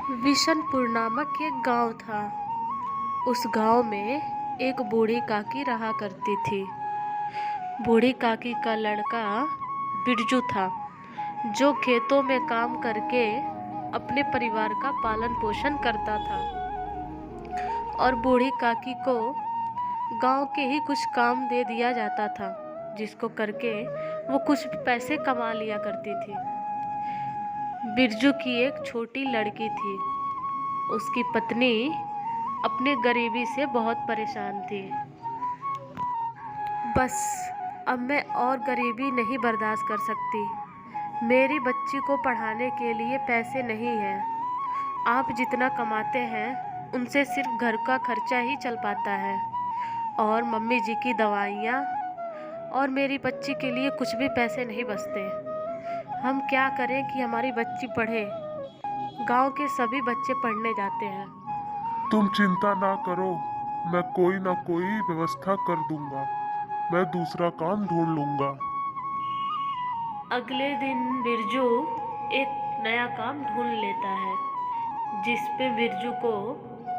विशनपुर नामक एक गांव था। उस गांव में एक बूढ़ी काकी रहा करती थी। बूढ़ी काकी का लड़का बिरजू था, जो खेतों में काम करके अपने परिवार का पालन पोषण करता था। और बूढ़ी काकी को गांव के ही कुछ काम दे दिया जाता था, जिसको करके वो कुछ पैसे कमा लिया करती थी। बिरजू की एक छोटी लड़की थी। उसकी पत्नी अपने गरीबी से बहुत परेशान थी। बस अब मैं और गरीबी नहीं बर्दाश्त कर सकती। मेरी बच्ची को पढ़ाने के लिए पैसे नहीं हैं। आप जितना कमाते हैं उनसे सिर्फ घर का खर्चा ही चल पाता है, और मम्मी जी की दवाइयाँ और मेरी बच्ची के लिए कुछ भी पैसे नहीं बचते। हम क्या करें कि हमारी बच्ची पढ़े। गांव के सभी बच्चे पढ़ने जाते हैं। तुम चिंता ना करो, मैं कोई ना कोई व्यवस्था कर दूंगा। मैं दूसरा काम ढूंढ लूंगा। अगले दिन बिरजू एक नया काम ढूंढ लेता है, जिसपे बिरजू को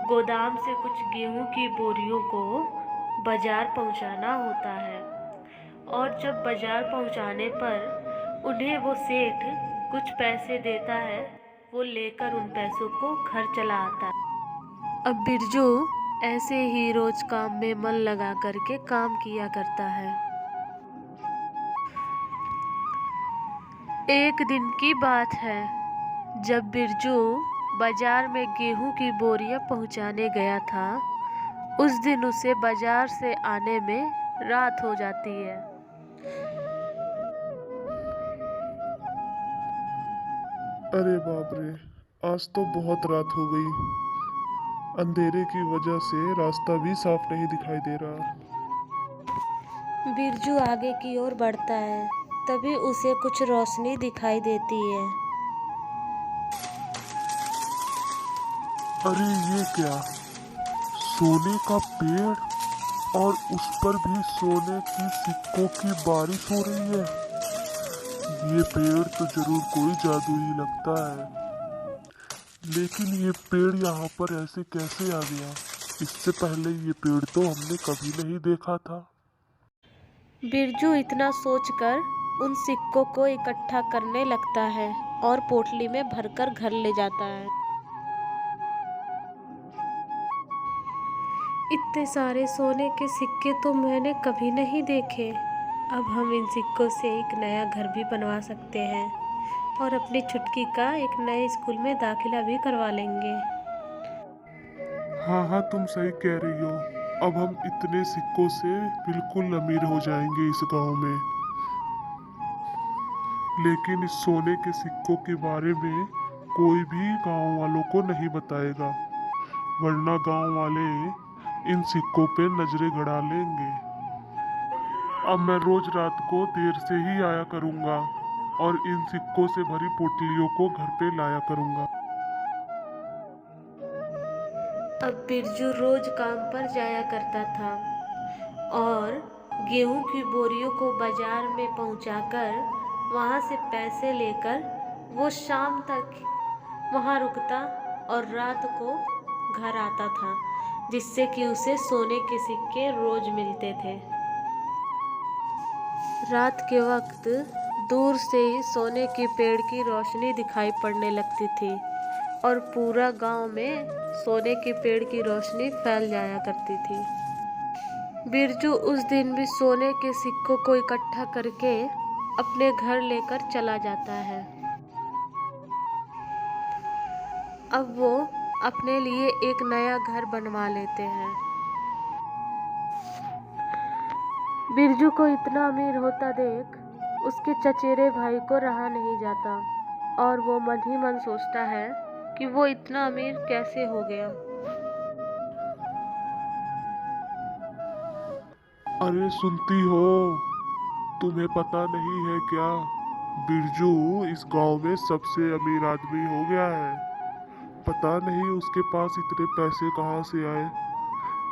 गोदाम से कुछ गेहूं की बोरियों को बाजार पहुंचाना होता है। और जब बाजार पहुंचाने पर उन्हें वो सेठ कुछ पैसे देता है, वो लेकर उन पैसों को घर चला आता है। अब बिरजू ऐसे ही रोज काम में मन लगा करके काम किया करता है। एक दिन की बात है, जब बिरजू बाजार में गेहूं की बोरियां पहुंचाने गया था। उस दिन उसे बाजार से आने में रात हो जाती है। अरे बाप रे, आज तो बहुत रात हो गई। अंधेरे की वजह से रास्ता भी साफ नहीं दिखाई दे रहा। बिरजू आगे की ओर बढ़ता है, तभी उसे कुछ रोशनी दिखाई देती है। अरे ये क्या, सोने का पेड़, और उस पर भी सोने की सिक्कों की बारिश हो रही है। ये पेड़ तो जरूर कोई जादुई लगता है। लेकिन ये पेड़ यहाँ पर ऐसे कैसे आ गया? इससे पहले ये पेड़ तो हमने कभी नहीं देखा था। बिरजू इतना सोचकर उन सिक्कों को इकट्ठा करने लगता है और पोटली में भरकर घर ले जाता है। इतने सारे सोने के सिक्के तो मैंने कभी नहीं देखे। अब हम इन सिक्कों से एक नया घर भी बनवा सकते हैं और अपनी छुटकी का एक नए स्कूल में दाखिला भी करवा लेंगे। हाँ हाँ, तुम सही कह रही हो। अब हम इतने सिक्कों से बिल्कुल अमीर हो जाएंगे इस गांव में। लेकिन इस सोने के सिक्कों के बारे में कोई भी गांव वालों को नहीं बताएगा, वरना गांव वाले इन सिक्कों पे नजरें गड़ा लेंगे। अब मैं रोज रात को देर से ही आया करूंगा और इन सिक्कों से भरी पोटलियों को घर पे लाया करूंगा। अब बिरजू रोज काम पर जाया करता था और गेहूं की बोरियों को बाजार में पहुंचाकर वहां से पैसे लेकर वो शाम तक वहां रुकता और रात को घर आता था, जिससे कि उसे सोने के सिक्के रोज मिलते थे। रात के वक्त दूर से ही सोने के पेड़ की रोशनी दिखाई पड़ने लगती थी और पूरा गांव में सोने के पेड़ की रोशनी फैल जाया करती थी। बिरजू उस दिन भी सोने के सिक्कों को इकट्ठा करके अपने घर लेकर चला जाता है। अब वो अपने लिए एक नया घर बनवा लेते हैं। बिरजू को इतना अमीर होता देख उसके चचेरे भाई को रहा नहीं जाता, और वो मन ही मन सोचता है कि वो इतना अमीर कैसे हो गया। अरे सुनती हो, तुम्हें पता नहीं है क्या, बिरजू इस गांव में सबसे अमीर आदमी हो गया है। पता नहीं उसके पास इतने पैसे कहाँ से आए।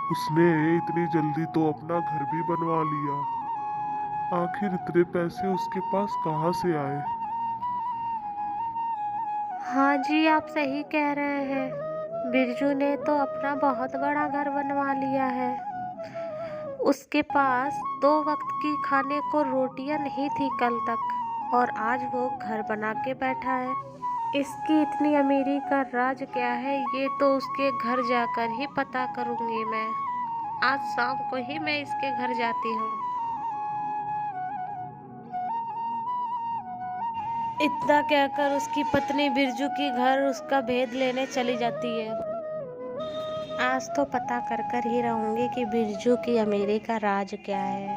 उसने इतनी जल्दी तो अपना घर भी बनवा लिया। आखिर इतने पैसे उसके पास कहाँ से आए? हाँ जी, आप सही कह रहे हैं। बिरजू ने तो अपना बहुत बड़ा घर बनवा लिया है। उसके पास 2 वक्त की खाने को रोटियां नहीं थी कल तक, और आज वो घर बना के बैठा है। इसकी इतनी अमीरी का राज क्या है, ये तो उसके घर जाकर ही पता करूंगी मैं। आज शाम को ही मैं इसके घर जाती हूँ। इतना कहकर उसकी पत्नी बिरजू की घर उसका भेद लेने चली जाती है। आज तो पता कर कर ही रहूंगी कि बिरजू की अमीरी का राज क्या है।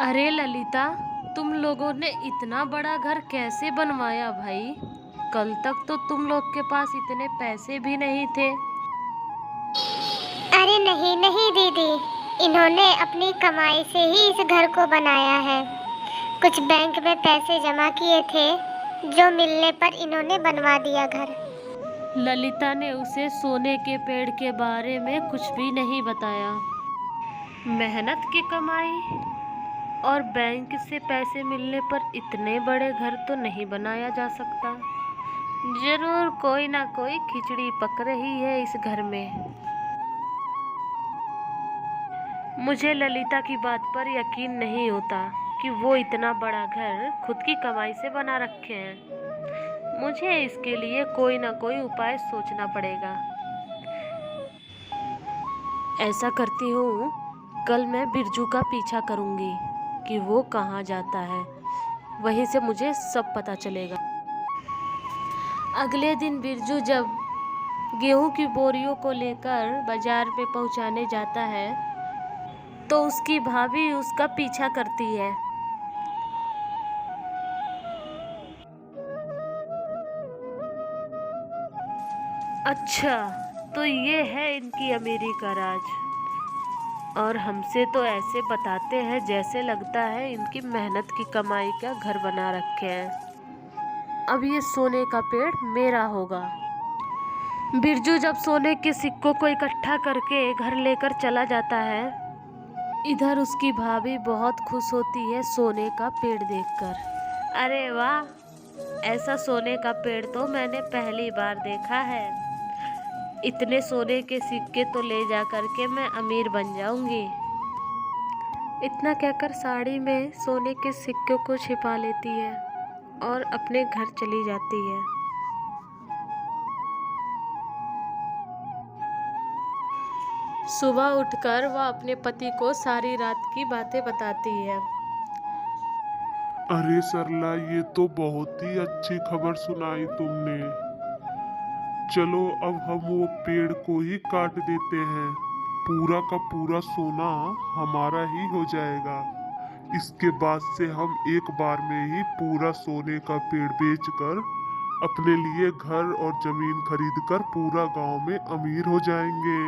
अरे ललिता, तुम लोगों ने इतना बड़ा घर कैसे बनवाया भाई? कल तक तो तुम लोग के पास इतने पैसे भी नहीं थे। अरे नहीं नहीं दीदी, इन्होंने अपनी कमाई से ही इस घर को बनाया है। कुछ बैंक में पैसे जमा किए थे, जो मिलने पर इन्होंने बनवा दिया घर। ललिता ने उसे सोने के पेड़ के बारे में कुछ भी नहीं बताया। मेहनत की कमाई और बैंक से पैसे मिलने पर इतने बड़े घर तो नहीं बनाया जा सकता। जरूर कोई ना कोई खिचड़ी पक रही है इस घर में। मुझे ललिता की बात पर यकीन नहीं होता कि वो इतना बड़ा घर खुद की कमाई से बना रखे हैं। मुझे इसके लिए कोई ना कोई उपाय सोचना पड़ेगा। ऐसा करती हूँ, कल मैं बिरजू का पीछा करूँगी कि वो कहाँ जाता है। वहीं से मुझे सब पता चलेगा। अगले दिन बिरजू जब गेहूं की बोरियों को लेकर बाजार में पहुँचाने जाता है तो उसकी भाभी उसका पीछा करती है। अच्छा, तो ये है इनकी अमीरी का राज। और हमसे तो ऐसे बताते हैं जैसे लगता है इनकी मेहनत की कमाई का घर बना रखे हैं। अब ये सोने का पेड़ मेरा होगा। बिरजू जब सोने के सिक्कों को इकट्ठा करके घर लेकर चला जाता है, इधर उसकी भाभी बहुत खुश होती है सोने का पेड़ देखकर। अरे वाह, ऐसा सोने का पेड़ तो मैंने पहली बार देखा है। इतने सोने के सिक्के तो ले जा करके मैं अमीर बन जाऊंगी। इतना कहकर साड़ी में सोने के सिक्कों को छिपा लेती है और अपने घर चली जाती है। सुबह उठकर वह अपने पति को सारी रात की बातें बताती है। अरे सरला, ये तो बहुत ही अच्छी खबर सुनाई तुमने। चलो अब हम वो पेड़ को ही काट देते हैं। पूरा का पूरा सोना हमारा ही हो जाएगा। इसके बाद से हम एक बार में ही पूरा सोने का पेड़ बेचकर अपने लिए घर और जमीन खरीदकर पूरा गांव में अमीर हो जाएंगे।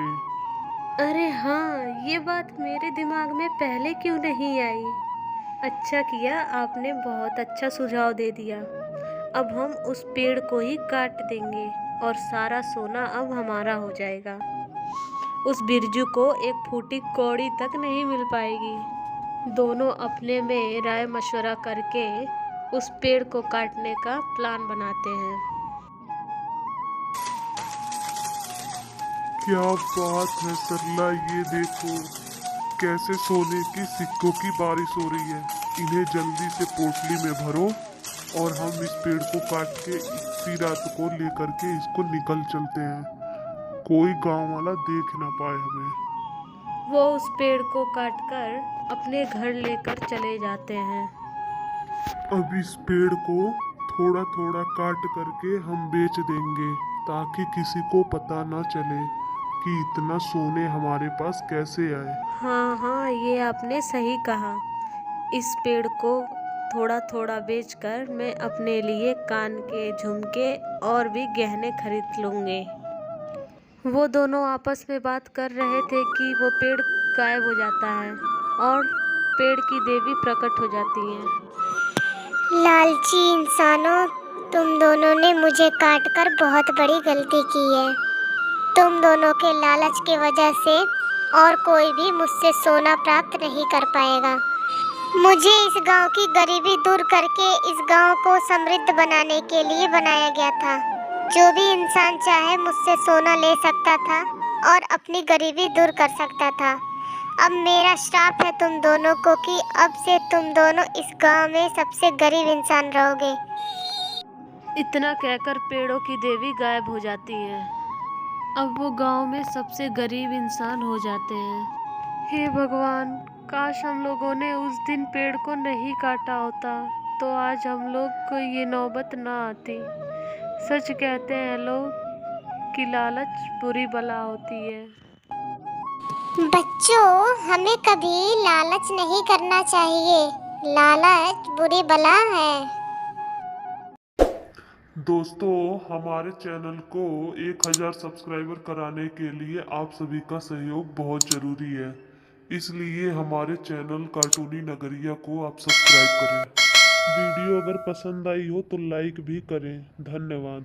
अरे हाँ, ये बात मेरे दिमाग में पहले क्यों नहीं आई? अच्छा किया, आपने बहुत अच्छा सुझाव दे दिया। अब हम उस पेड़ को ही काट देंगे और सारा सोना अब हमारा हो जाएगा। उस बिरजू को एक फूटी कौड़ी तक नहीं मिल पाएगी। दोनों अपने में राय मशवरा करके उस पेड़ को काटने का प्लान बनाते हैं। क्या बात है सरला, ये देखो कैसे सोने के सिक्कों की बारिश हो रही है। इन्हें जल्दी से पोटली में भरो और हम इस पेड़ को काट के इसी रात को लेकर के इसको निकल चलते हैं। कोई गांव वाला देख ना पाए हमें। वो उस पेड़ को काटकर अपने घर लेकर चले जाते हैं। अब इस पेड़ को थोड़ा थोड़ा काट करके हम बेच देंगे ताकि किसी को पता ना चले कि इतना सोने हमारे पास कैसे आए। हाँ हाँ, ये आपने सही कहा। इस पेड़ को थोड़ा थोड़ा बेचकर मैं अपने लिए कान के झुमके और भी गहने खरीद लूँगी। वो दोनों आपस में बात कर रहे थे कि वो पेड़ गायब हो जाता है और पेड़ की देवी प्रकट हो जाती हैं। लालची इंसानों, तुम दोनों ने मुझे काटकर बहुत बड़ी गलती की है। तुम दोनों के लालच की वजह से और कोई भी मुझसे सोना प्राप्त नहीं कर पाएगा। मुझे इस गांव की गरीबी दूर करके इस गांव को समृद्ध बनाने के लिए बनाया गया था। जो भी इंसान चाहे मुझसे सोना ले सकता था और अपनी गरीबी दूर कर सकता था। अब मेरा श्राप है तुम दोनों को कि अब से तुम दोनों इस गांव में सबसे गरीब इंसान रहोगे। इतना कहकर पेड़ों की देवी गायब हो जाती है। अब वो गांव में सबसे गरीब इंसान हो जाते हैं। हे भगवान, काश हम लोगों ने उस दिन पेड़ को नहीं काटा होता तो आज हम लोग को ये नौबत ना आती। सच कहते हैं लोग कि लालच बुरी बला होती है। बच्चों, हमें कभी लालच नहीं करना चाहिए। लालच बुरी बला है। दोस्तों, हमारे चैनल को 1000 सब्सक्राइबर कराने के लिए आप सभी का सहयोग बहुत ज़रूरी है। इसलिए हमारे चैनल कार्टूनी नगरिया को आप सब्सक्राइब करें। वीडियो अगर पसंद आई हो तो लाइक भी करें। धन्यवाद।